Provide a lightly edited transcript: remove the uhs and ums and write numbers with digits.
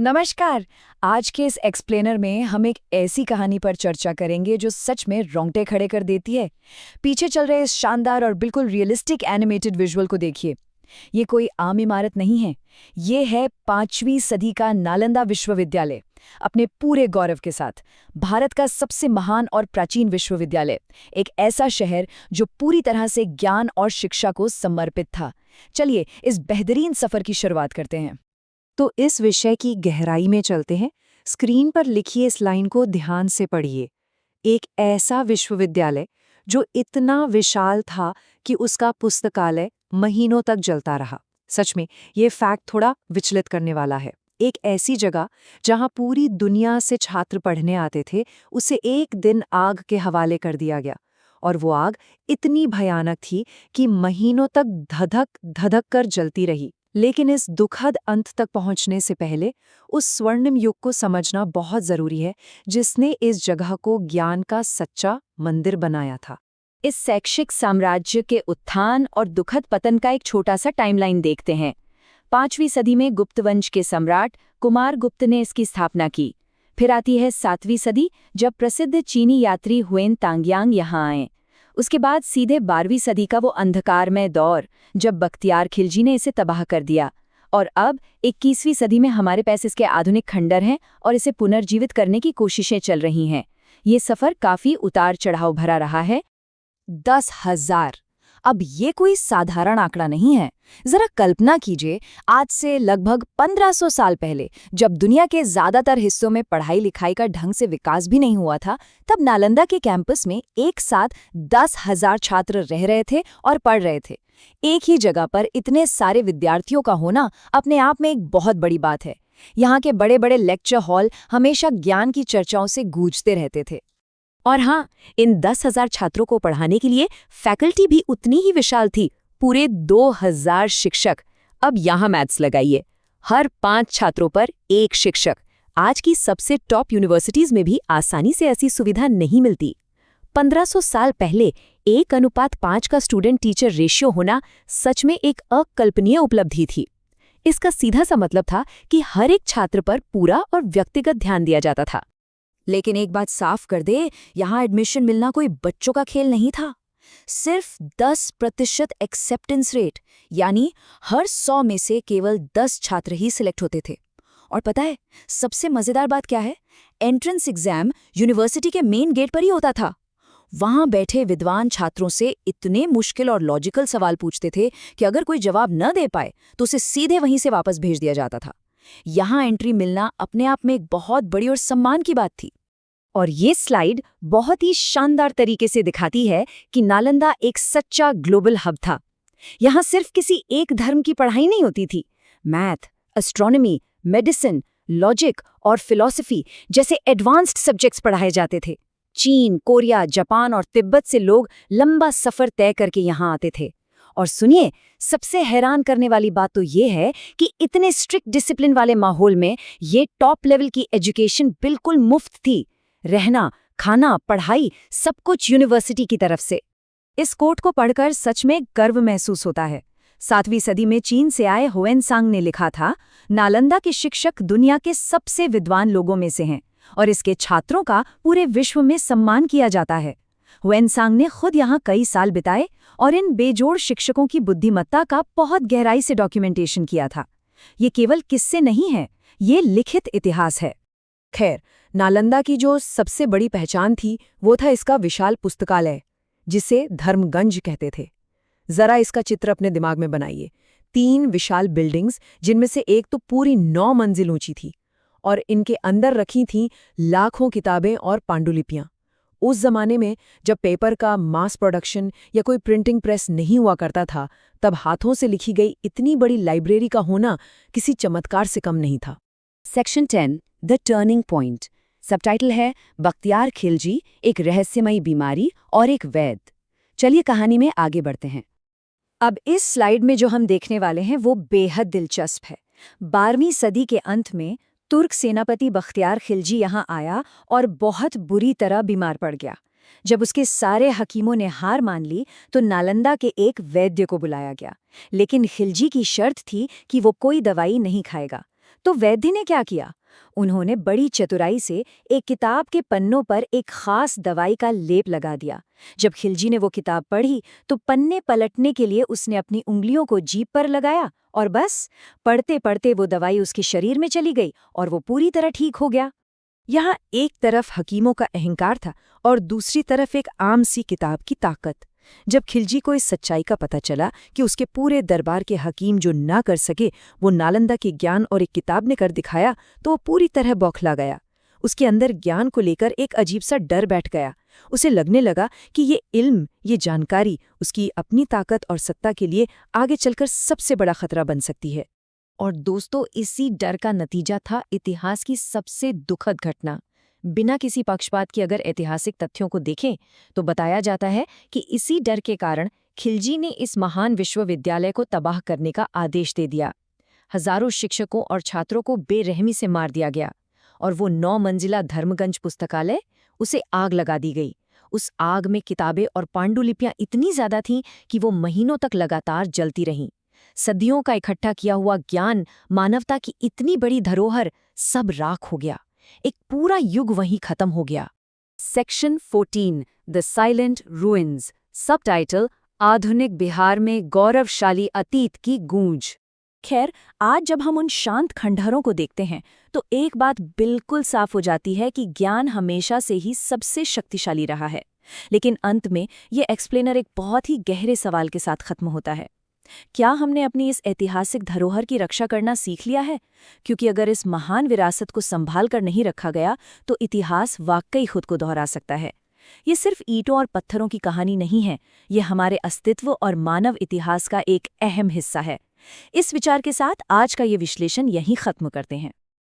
नमस्कार। आज के इस एक्सप्लेनर में हम एक ऐसी कहानी पर चर्चा करेंगे जो सच में रोंगटे खड़े कर देती है। पीछे चल रहे इस शानदार और बिल्कुल रियलिस्टिक एनिमेटेड विजुअल को देखिए। ये कोई आम इमारत नहीं है, ये है 5वीं सदी का नालंदा विश्वविद्यालय, अपने पूरे गौरव के साथ भारत का सबसे महान और प्राचीन विश्वविद्यालय। एक ऐसा शहर जो पूरी तरह से ज्ञान और शिक्षा को समर्पित था। चलिए इस बेहतरीन सफर की शुरुआत करते हैं। तो इस विषय की गहराई में चलते हैं। स्क्रीन पर लिखी इस लाइन को ध्यान से पढ़िए। एक ऐसा विश्वविद्यालय जो इतना विशाल था कि उसका पुस्तकालय महीनों तक जलता रहा। सच में ये फैक्ट थोड़ा विचलित करने वाला है। एक ऐसी जगह जहां पूरी दुनिया से छात्र पढ़ने आते थे, उसे एक दिन आग के हवाले कर दिया गया। और वो आग इतनी भयानक थी कि महीनों तक धधक धधक कर जलती रही। लेकिन इस दुखद अंत तक पहुंचने से पहले उस स्वर्णिम युग को समझना बहुत जरूरी है, जिसने इस जगह को ज्ञान का सच्चा मंदिर बनाया था। इस शैक्षिक साम्राज्य के उत्थान और दुखद पतन का एक छोटा सा टाइमलाइन देखते हैं। 5वीं सदी में गुप्त वंश के सम्राट कुमारगुप्त ने इसकी स्थापना की। फिर आती है 7वीं सदी, जब प्रसिद्ध चीनी यात्री हुएन तांग्यांग यहाँ आए। उसके बाद सीधे 12वीं सदी का वो अंधकारमय दौर, जब बख्तियार खिलजी ने इसे तबाह कर दिया। और अब 21वीं सदी में हमारे पास इसके आधुनिक खंडर हैं और इसे पुनर्जीवित करने की कोशिशें चल रही हैं। ये सफ़र काफ़ी उतार चढ़ाव भरा रहा है। 10,000, अब ये कोई साधारण आंकड़ा नहीं है। जरा कल्पना कीजिए, आज से लगभग 1500 साल पहले, जब दुनिया के ज्यादातर हिस्सों में पढ़ाई लिखाई का ढंग से विकास भी नहीं हुआ था, तब नालंदा के कैंपस में एक साथ 10,000 छात्र रह रहे थे और पढ़ रहे थे। एक ही जगह पर इतने सारे विद्यार्थियों का होना अपने आप में एक बहुत बड़ी बात है। यहाँ के बड़े बड़े लेक्चर हॉल हमेशा ज्ञान की चर्चाओं से गूंजते रहते थे। और हाँ, इन 10,000 छात्रों को पढ़ाने के लिए फैकल्टी भी उतनी ही विशाल थी, पूरे 2,000 शिक्षक। अब यहाँ मैथ्स लगाइए, हर 5 छात्रों पर एक शिक्षक। आज की सबसे टॉप यूनिवर्सिटीज में भी आसानी से ऐसी सुविधा नहीं मिलती। 1500 साल पहले 1:5 का स्टूडेंट टीचर रेशियो होना सच में एक अकल्पनीय उपलब्धि थी। इसका सीधा सा मतलब था कि हर एक छात्र पर पूरा और व्यक्तिगत ध्यान दिया जाता था। लेकिन एक बात साफ कर दे, यहाँ एडमिशन मिलना कोई बच्चों का खेल नहीं था। सिर्फ 10% एक्सेप्टेंस रेट, यानी हर 100 में से केवल 10 छात्र ही सिलेक्ट होते थे। और पता है सबसे मजेदार बात क्या है? एंट्रेंस एग्जाम यूनिवर्सिटी के मेन गेट पर ही होता था। वहां बैठे विद्वान छात्रों से इतने मुश्किल और लॉजिकल सवाल पूछते थे कि अगर कोई जवाब न दे पाए तो उसे सीधे वहीं से वापस भेज दिया जाता था। यहाँ एंट्री मिलना अपने आप में एक बहुत बड़ी और सम्मान की बात थी। और ये स्लाइड बहुत ही शानदार तरीके से दिखाती है कि नालंदा एक सच्चा ग्लोबल हब था। यहाँ सिर्फ किसी एक धर्म की पढ़ाई नहीं होती थी। मैथ, एस्ट्रोनॉमी, मेडिसिन, लॉजिक और फिलॉसफी जैसे एडवांस्ड सब्जेक्ट्स पढ़ाए जाते थे। चीन, कोरिया, जापान और तिब्बत से लोग लंबा सफर तय करके यहाँ आते थे। और सुनिए, सबसे हैरान करने वाली बात तो ये है कि इतने स्ट्रिक्ट डिसिप्लिन वाले माहौल में ये टॉप लेवल की एजुकेशन बिल्कुल मुफ्त थी। रहना, खाना, पढ़ाई, सब कुछ यूनिवर्सिटी की तरफ से। इस कोट को पढ़कर सच में गर्व महसूस होता है। 7वीं सदी में चीन से आए हुएनसांग ने लिखा था, नालंदा के शिक्षक दुनिया के सबसे विद्वान लोगों में से हैं और इसके छात्रों का पूरे विश्व में सम्मान किया जाता है। हुएनसांग ने खुद यहाँ कई साल बिताए और इन बेजोड़ शिक्षकों की बुद्धिमत्ता का बहुत गहराई से डॉक्यूमेंटेशन किया था। ये केवल किस्से नहीं है, ये लिखित इतिहास है। खैर, नालंदा की जो सबसे बड़ी पहचान थी वो था इसका विशाल पुस्तकालय, जिसे धर्मगंज कहते थे। जरा इसका चित्र अपने दिमाग में बनाइए। 3 विशाल बिल्डिंग्स, जिनमें से एक तो पूरी 9 मंजिल ऊंची थी और इनके अंदर रखी थीं लाखों किताबें और पांडुलिपियां। उस जमाने में जब पेपर का मास प्रोडक्शन या कोई प्रिंटिंग प्रेस नहीं हुआ करता था, तब हाथों से लिखी गई इतनी बड़ी लाइब्रेरी का होना किसी चमत्कार से कम नहीं था। Section 10, the turning point. Subtitle है, बख्तियार खिलजी, एक रहस्यमयी बीमारी और एक वैद्य। चलिए कहानी में आगे बढ़ते हैं। अब इस स्लाइड में जो हम देखने वाले हैं वो बेहद दिलचस्प है। 12वीं सदी के अंत में तुर्क सेनापति बख्तियार खिलजी यहाँ आया और बहुत बुरी तरह बीमार पड़ गया। जब उसके सारे हकीमों ने हार मान ली तो नालंदा के एक वैद्य को बुलाया गया। लेकिन खिलजी की शर्त थी कि वो कोई दवाई नहीं खाएगा। तो वैद्य ने क्या किया? उन्होंने बड़ी चतुराई से एक किताब के पन्नों पर एक खास दवाई का लेप लगा दिया। जब खिलजी ने वो किताब पढ़ी तो पन्ने पलटने के लिए उसने अपनी उंगलियों को जीभ पर लगाया और बस पढ़ते पढ़ते वो दवाई उसके शरीर में चली गई और वो पूरी तरह ठीक हो गया। यहाँ एक तरफ हकीमों का अहंकार था और दूसरी तरफ एक आम सी किताब की ताकत। जब खिलजी को इस सच्चाई का पता चला कि उसके पूरे दरबार के हकीम जो ना कर सके वो नालंदा के ज्ञान और एक किताब ने कर दिखाया, तो वो पूरी तरह बौखला गया। उसके अंदर ज्ञान को लेकर एक अजीब सा डर बैठ गया। उसे लगने लगा कि ये इल्म, ये जानकारी उसकी अपनी ताकत और सत्ता के लिए आगे चलकर सबसे बड़ा खतरा बन सकती है। और दोस्तों, इसी डर का नतीजा था इतिहास की सबसे दुखद घटना। बिना किसी पक्षपात के अगर ऐतिहासिक तथ्यों को देखें तो बताया जाता है कि इसी डर के कारण खिलजी ने इस महान विश्वविद्यालय को तबाह करने का आदेश दे दिया। हजारों शिक्षकों और छात्रों को बेरहमी से मार दिया गया और वो 9 मंजिला धर्मगंज पुस्तकालय, उसे आग लगा दी गई। उस आग में किताबें और पांडुलिपियां इतनी ज्यादा थीं कि वो महीनों तक लगातार जलती रहीं। सदियों का इकट्ठा किया हुआ ज्ञान, मानवता की इतनी बड़ी धरोहर, सब राख हो गया। एक पूरा युग वहीं खत्म हो गया। Section 14, the silent ruins. Subtitle, आधुनिक बिहार में गौरवशाली अतीत की गूंज। खैर, आज जब हम उन शांत खंडहरों को देखते हैं तो एक बात बिल्कुल साफ हो जाती है कि ज्ञान हमेशा से ही सबसे शक्तिशाली रहा है। लेकिन अंत में ये एक्सप्लेनर एक बहुत ही गहरे सवाल के साथ खत्म होता है। क्या हमने अपनी इस ऐतिहासिक धरोहर की रक्षा करना सीख लिया है? क्योंकि अगर इस महान विरासत को संभाल कर नहीं रखा गया तो इतिहास वाकई खुद को दोहरा सकता है। ये सिर्फ ईंटों और पत्थरों की कहानी नहीं है, ये हमारे अस्तित्व और मानव इतिहास का एक अहम हिस्सा है। इस विचार के साथ आज का ये विश्लेषण यहीं खत्म करते हैं।